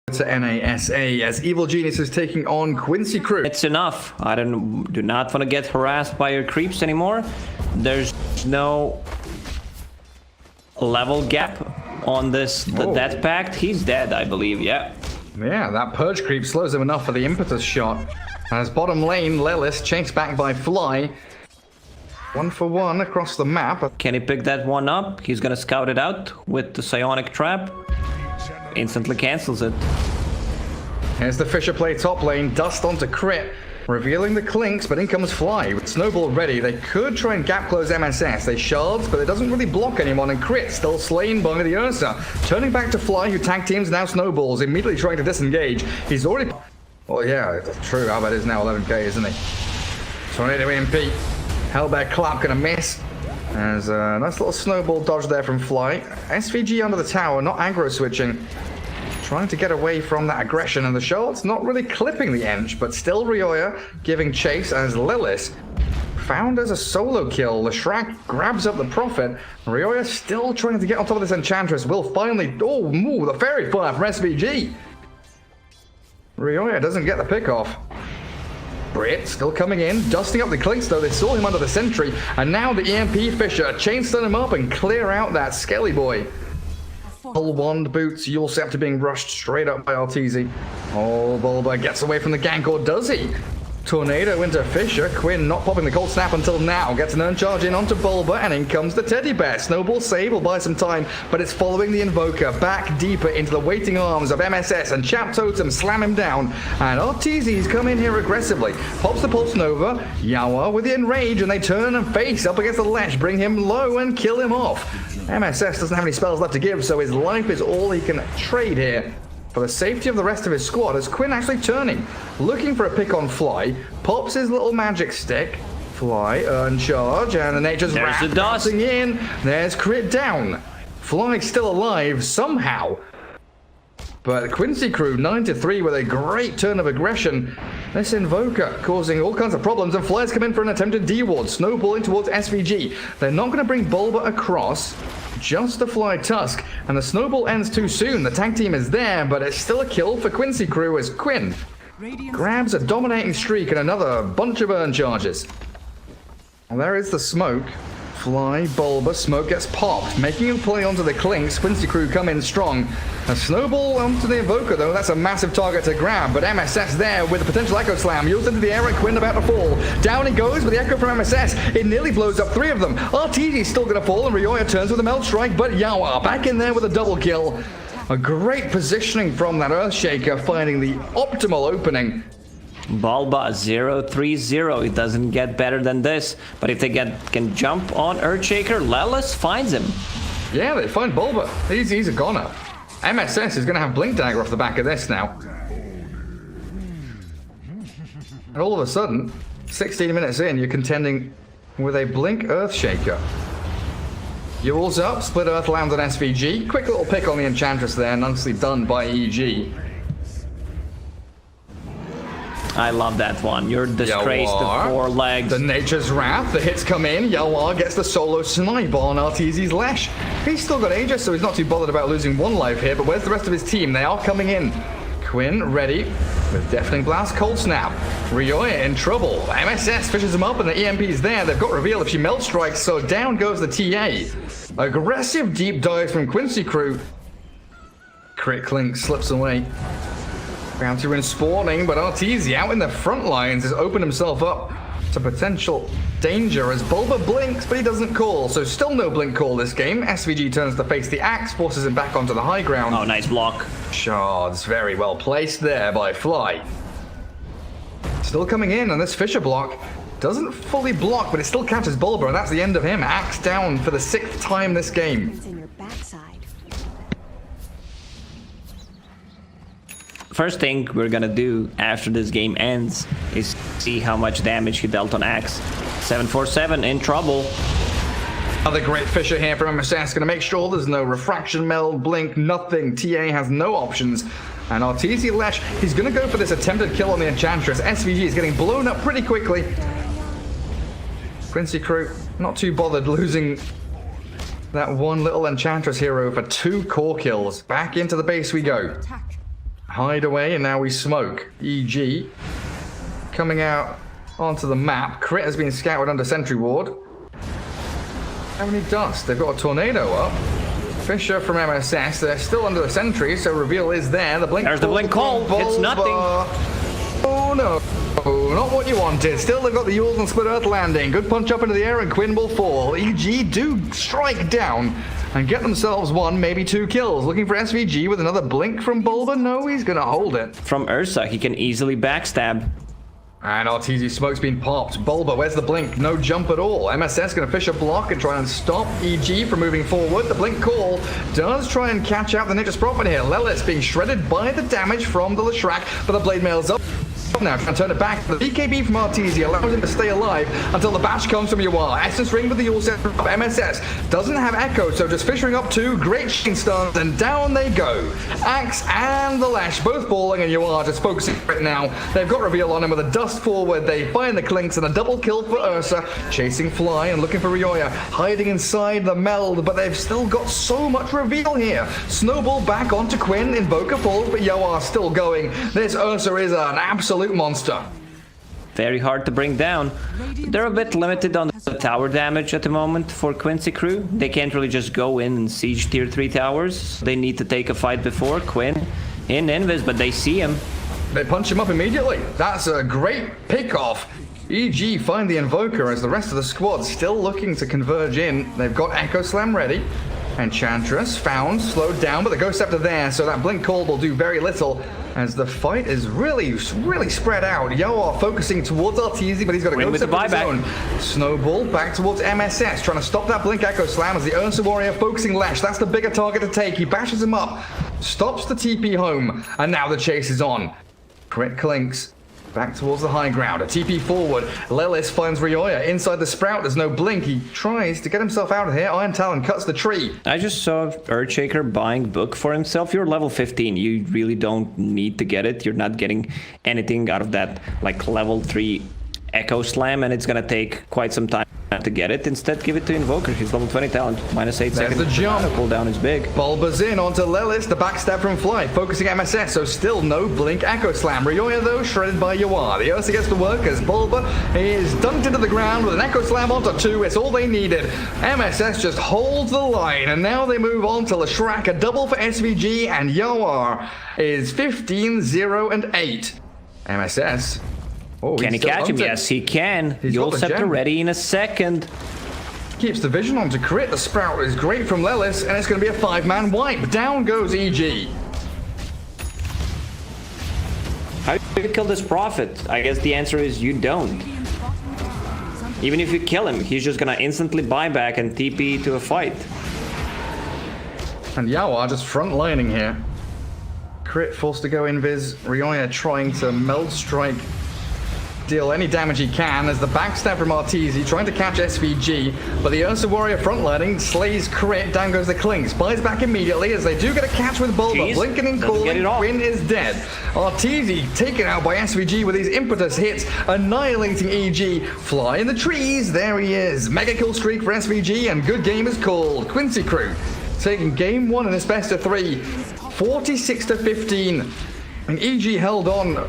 to NASA as Evil Genius is taking on Quincy Crew. It's enough. I do not want to get harassed by your creeps anymore. There's no level gap on this death pact. He's dead, I believe. Yeah, that purge creep slows him enough for the impetus shot. As bottom lane, Lilith chased back by Fly. 1 for 1 across the map. Can he pick that one up? He's gonna scout it out with the psionic trap. Instantly cancels it. Here's the Fisher play top lane, dust onto crit, revealing the clinks, but in comes Fly. With Snowball ready, they could try and gap close MSS. They shards, but it doesn't really block anyone, and crit still slain by the Ursa. Turning back to Fly, who tag teams now Snowballs, immediately trying to disengage. He's already... Well, yeah, that's true. Albert is now 11k, isn't he? Tornado EMP. Hellbear Clap gonna miss. There's a nice little snowball dodge there from Fly. SVG under the tower, not aggro switching. Trying to get away from that aggression, and the Charlotte's not really clipping the Ench, but still Rioya giving chase as Lilith found as a solo kill. The Shrek grabs up the Prophet. Rioya still trying to get on top of this Enchantress. Will finally... the Fairy Fire from SVG. Rioya doesn't get the pick off. Brit still coming in, dusting up the clinks though. They saw him under the sentry, and now the EMP Fisher chainstun him up and clear out that Skelly boy. Full wand boots, Yule Scepter being rushed straight up by Arteezy. Oh, Bulba gets away from the gank, or does he? Tornado into Fisher. Quinn not popping the cold snap until now. Gets an uncharge in onto Bulba, and in comes the teddy bear. Snowball save will buy some time, but it's following the Invoker back deeper into the waiting arms of MSS, and Chap Totem slam him down. And Arteezy's come in here aggressively. Pops the Pulse Nova. Yawa with the Enrage, and they turn and face up against the Lesh, bring him low and kill him off. MSS doesn't have any spells left to give, so his life is all he can trade here. For the safety of the rest of his squad, as Quinn actually turning, looking for a pick on Fly, pops his little magic stick. Fly, uncharge, and the Nature's Wrath bouncing in. There's crit down. Fly still alive somehow. But Quincy Crew 9-3 with a great turn of aggression. This Invoker causing all kinds of problems, and Flyers come in for an attempted D-ward, snowballing towards SVG. They're not going to bring Bulba across. Just the Fly Tusk, and the snowball ends too soon. The tag team is there, but it's still a kill for Quincy Crew as Quinn grabs a dominating streak and another bunch of urn charges. And there is the smoke. Fly, Bulba, smoke gets popped, making a play onto the clinks. Quincy Crew come in strong. A snowball onto the Invoker, though. That's a massive target to grab, but MSS there with a potential Echo Slam. Yields into the air, and Quinn about to fall. Down he goes with the Echo from MSS. It nearly blows up 3 of them. Arteezy's still going to fall, and Rioya turns with a Melt Strike, but Yawa back in there with a double kill. A great positioning from that Earthshaker, finding the optimal opening. Bulba 0-3-0. It doesn't get better than this. But if they can jump on Earthshaker, Lelis finds him. Yeah, they find Bulba. He's a goner. MSS is going to have Blink Dagger off the back of this now. And all of a sudden, 16 minutes in, you're contending with a Blink Earthshaker. Yule's up, Split Earth lands on SVG. Quick little pick on the Enchantress there, nicely done by EG. I love that one. You're disgraced to 4 legs. The Nature's Wrath, the hits come in. Yawar gets the solo snipe on Arteezy's Lesh. He's still got Aegis, so he's not too bothered about losing 1 life here, but where's the rest of his team? They are coming in. Quinn ready with Deafening Blast, Cold Snap. Rioya in trouble. MSS fishes him up, and the EMP's there. They've got reveal if she Melt Strikes, so down goes the TA. Aggressive deep dive from Quincy Crew. Crit Clink slips away. Bounty Rune spawning, but Arteezy out in the front lines has opened himself up to potential danger as Bulba blinks, but he doesn't call, so still no blink call this game. SVG turns to face the axe, forces him back onto the high ground. Oh, nice block. Shards very well placed there by Fly. Still coming in, and this Fisher block doesn't fully block, but it still catches Bulba, and that's the end of him. Axe down for the 6th time this game. First thing we're gonna do after this game ends is see how much damage he dealt on Axe. 747 in trouble. Another great Fisher here from MSS, gonna make sure there's no refraction, meld, blink, nothing. TA has no options. And Arteezy Lesh, he's gonna go for this attempted kill on the Enchantress. SVG is getting blown up pretty quickly. Quincy Crew, not too bothered losing that one little Enchantress hero for 2 core kills. Back into the base we go. hide away, and now we smoke. EG coming out onto the map. Crit has been scouted under sentry ward. How many dust? They've got a tornado up. Fisher from MSS, they're still under the sentry, so reveal is there. The blink. There's the blink call. It's nothing. Oh no. Oh, not what you wanted. Still, they've got the Yules and Split Earth landing. Good punch up into the air, and Quinn will fall. EG do strike down and get themselves 1, maybe 2 kills. Looking for SVG with another blink from Bulba. No, he's gonna hold it. From Ursa, he can easily backstab. And RTZ smoke's been popped. Bulba, where's the blink? No jump at all. MSS gonna fish a block and try and stop EG from moving forward. The blink call does try and catch out the Ninja Sprocket here. Lelis being shredded by the damage from the Leshrac, but the blade mail's up. Now trying to turn it back. The BKB from RTZ allows him to stay alive until the bash comes from Yawar. Essence ring with the Yule set of MSS. Doesn't have Echo, so just fishing up 2. Great chain stuns, and down they go. Axe and the Lash both balling, and Yawar just focusing right now. They've got reveal on him with a dust forward. They find the Clinks and a double kill for Ursa. Chasing Fly and looking for Ryoya. Hiding inside the meld, but they've still got so much reveal here. Snowball back onto Quinn. Invoker falls, but Yawar still going. This Ursa is an absolute monster. Very hard to bring down. They're a bit limited on the tower damage at the moment for Quincy crew. They can't really just go in and siege tier 3 towers. They need to take a fight before. Quinn in invis, but they see him. They punch him up immediately. That's a great pick-off. EG find the Invoker as the rest of the squad still looking to converge in. They've got Echo Slam ready. Enchantress found, slowed down, but the Ghost Scepter there, so that blink call will do very little as the fight is really spread out. Yawar focusing towards Arteezy, but he's got a Ghost Scepter of his own. Snowball back towards MSS, trying to stop that blink Echo Slam as the Ursa Warrior focusing Lash. That's the bigger target to take. He bashes him up, stops the TP home, and now the chase is on. Crit clinks. Back towards the high ground, a TP forward. Lelis finds Ryoya inside the sprout. There's no blink. He tries to get himself out of here. Iron Talon cuts the tree. I just saw Earthshaker buying book for himself. You're level 15. You really don't need to get it. You're not getting anything out of that like level 3 Echo Slam, and it's gonna take quite some time to get it. Instead, give it to Invoker. He's level 20 talent. -8 seconds. There's the jump. Cooldown is big. Bulba's in onto Lelis. The backstab from Fly. Focusing MSS, so still no blink Echo Slam. Ryoya, though, shredded by Yawar. The Ursa gets to work as Bulba is dunked into the ground with an Echo Slam onto 2. It's all they needed. MSS just holds the line, and now they move on to Leshrac. A double for SVG, and Yawar is 15, 0, and 8. MSS. Oh, can he catch him? Yes, he can. Yule Scepter ready in a second. Keeps the vision on to Crit. The Sprout is great from Lelis, and it's going to be a 5-man wipe. Down goes EG. How do you kill this Prophet? I guess the answer is you don't. Even if you kill him, he's just going to instantly buy back and TP to a fight. And Yawar just front-lining here. Crit forced to go invis. Ryoya trying to meld strike. Deal any damage he can as the backstab from Arteezy trying to catch SVG, but the Ursa Warrior frontlining slays Crit. Down goes the Clinks. Buys back immediately as they do get a catch with Bulba. Jeez, blinking and calling. Quinn is dead. Arteezy taken out by SVG with these impetus hits, annihilating EG. Fly in the trees. There he is. Mega kill streak for SVG, and good game is called. Quincy crew taking game 1 in this best of 3, 46 to 15. And EG held on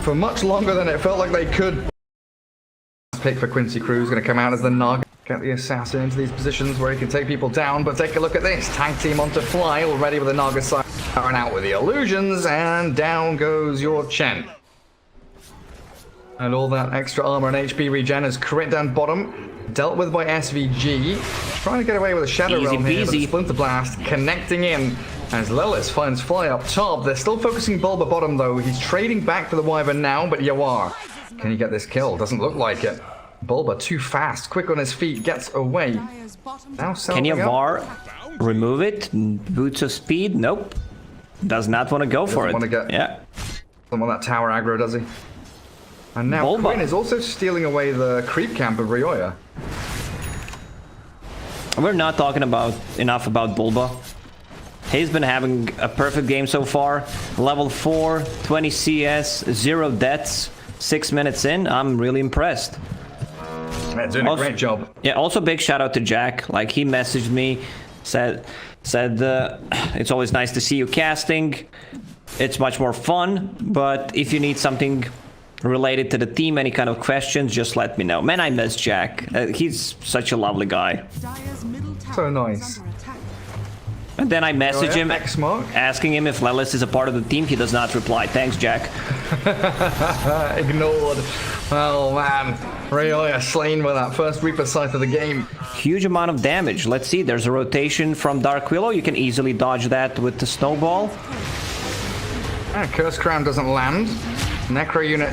for much longer than it felt like they could. Pick for Quincy crew is going to come out as the Naga. Get the assassin into these positions where he can take people down, but take a look at this. Tag team onto Fly, already with the Naga siren out with the illusions, and down goes your Chen. And all that extra armor and HP regen is Crit down bottom, dealt with by SVG. Trying to get away with a Shadow Realm here, but the Splinter Blast connecting in. As Lelis finds Fly up top. They're still focusing Bulba bottom though. He's trading back for the Wyvern now, but Yawar, can he get this kill? Doesn't look like it. Bulba too fast, quick on his feet, gets away. Now can Yawar remove it? Boots of speed? Nope. Does not want to go for it. Yeah. Doesn't want that tower aggro, does he? And now Bulba. Quinn is also stealing away the creep camp of Ryoya. We're not talking enough about Bulba. He's been having a perfect game so far. Level 4, 20 CS, 0 deaths, 6 minutes in. I'm really impressed. Yeah, doing a great job. Yeah, also big shout out to Jack. Like, he messaged me, said it's always nice to see you casting. it's much more fun. But if you need something related to the team, any kind of questions, just let me know. Man, I miss Jack. He's such a lovely guy. So nice. And then I message him asking him if Lelis is a part of the team. He does not reply. Thanks, Jack. Ignored. Oh man, Ryoya slain by that first Reaper Scythe of the game. Huge amount of damage. Let's see, there's a rotation from Dark Willow. You can easily dodge that with the snowball. Curse Crown doesn't land. Necro unit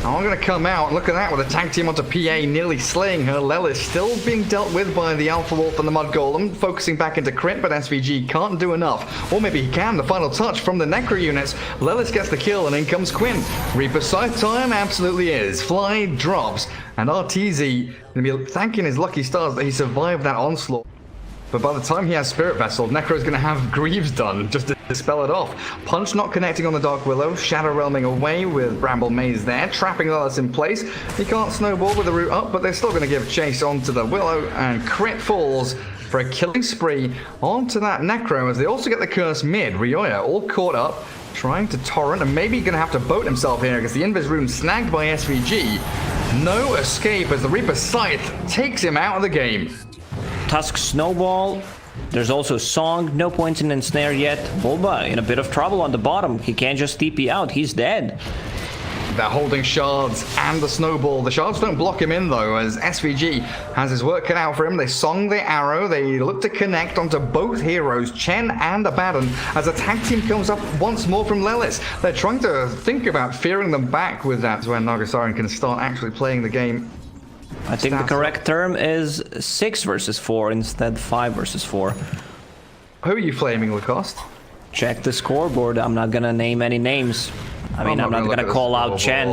are going to come out. Look at that with a tag team onto PA, nearly slaying her. Lelis still being dealt with by the Alpha Wolf and the Mud Golem, focusing back into crit, but SVG can't do enough. Or maybe he can. The final touch from the Necro units. Lelis gets the kill, and in comes Quinn. Reaper Scythe time absolutely is. Fly drops, and RTZ going to be thanking his lucky stars that he survived that onslaught. But by the time he has Spirit Vessel, Necro's going to have Greaves done, just to dispel it off. Punch not connecting on the Dark Willow, Shadow Realming away with Bramble Maze there, trapping Lelis in place. He can't snowball with the root up, but they're still going to give chase onto the Willow, and crit falls for a killing spree onto that Necro, as they also get the curse mid. Ryoya all caught up, trying to torrent, and maybe going to have to boat himself here, because the Invis Rune snagged by SVG. No escape as the Reaper Scythe takes him out of the game. Tusk Snowball. There's also Song. No points in Ensnare yet. Bulba in a bit of trouble on the bottom. He can't just TP out. He's dead. They're holding shards and the snowball. The shards don't block him in though, as SVG has his work cut out for him. They song the arrow. They look to connect onto both heroes, Chen and Abaddon, as a tag team comes up once more from Lelis. They're trying to think about fearing them back with that, when Nagasarian can start actually playing the game. I think the correct term is 6 versus 4 instead 5 versus 4. Who are you flaming, Lacoste? Check the scoreboard. I'm not gonna name any names. I mean, I'm not gonna call out Chen.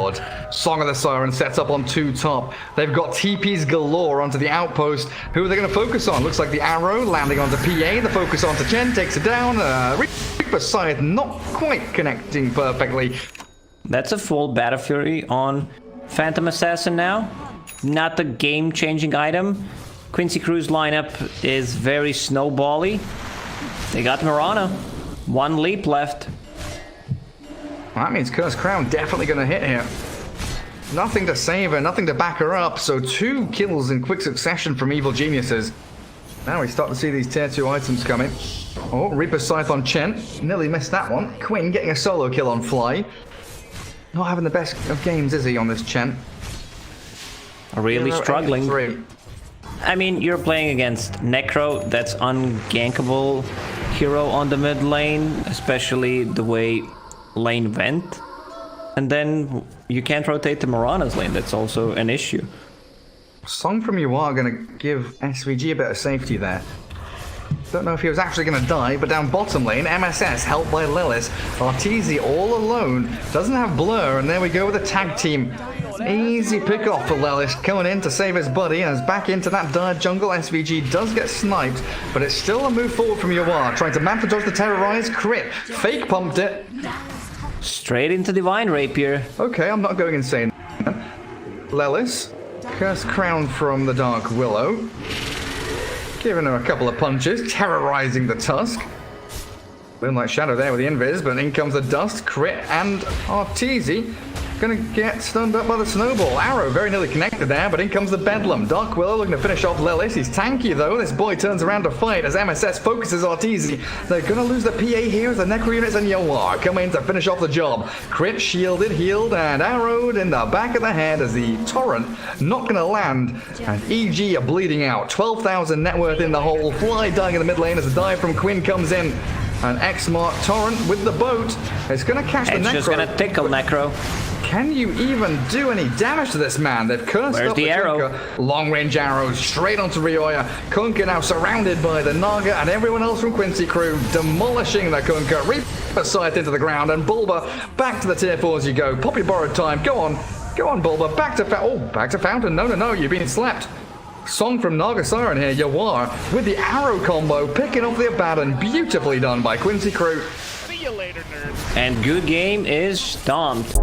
Song of the Siren sets up on 2 top. They've got TPs galore onto the outpost. Who are they going to focus on? Looks like the arrow landing onto PA. The focus onto Chen takes it down. Reaper Scythe not quite connecting perfectly. That's a full Battle Fury on Phantom Assassin now. Not the game-changing item. Quincy Crew's lineup is very snowbally. They got Mirana. 1 leap left. Well, that means Curse Crown definitely going to hit here. Nothing to save her, nothing to back her up. So 2 kills in quick succession from Evil Geniuses. Now we start to see these tier 2 items coming. Oh, Reaper Scythe on Chen. Nearly missed that one. Quinn getting a solo kill on Fly. Not having the best of games, is he, on this Chen? Really struggling. I mean, you're playing against Necro, that's ungankable hero on the mid lane, especially the way lane went. And then you can't rotate to Mirana's lane, that's also an issue. Song from you are going to give SVG a bit of safety there. Don't know if he was actually going to die, but down bottom lane, MSS helped by Lelis. Arteezy all alone, doesn't have Blur, and there we go with a tag team. Easy pick off for Lelis, coming in to save his buddy, and is back into that dire jungle. SVG does get sniped, but it's still a move forward from Yawar, trying to map to dodge the terrorize. Crit, fake pumped it. Straight into Divine Rapier. Okay, I'm not going insane. Lelis, Curse Crown from the Dark Willow. Giving her a couple of punches, terrorizing the Tusk. Moonlight Shadow there with the Invis, but in comes the Dust, Crit, and Arteezy. Gonna get stunned up by the snowball. Arrow very nearly connected there, but in comes the Bedlam. Dark Willow looking to finish off Lelis. He's tanky though. This boy turns around to fight as MSS focuses Arteezy. They're gonna lose the PA here as the Necro units and Yawar come in to finish off the job. Crit, shielded, healed, and arrowed in the back of the head as the Torrent not gonna land. And EG are bleeding out. 12,000 net worth in the hole. Fly dying in the mid lane as the dive from Quinn comes in. And X-Mark Torrent with the boat. It's gonna catch the Necro. It's just gonna tickle Necro. Can you even do any damage to this man? They've cursed up the arrow? Kunkka. Long-range arrows straight onto Ryoya. Kunkka now surrounded by the Naga and everyone else from Quincy Crew, demolishing the Kunkka. Reaper Scythe into the ground, and Bulba back to the tier 4 as you go. Poppy borrowed time. Go on, Bulba. Back to Fountain. No, you've been slapped. Song from Naga Siren here. Yawar with the arrow combo, picking off the Abaddon. Beautifully done by Quincy Crew. See you later, nerds. And good game is stomped.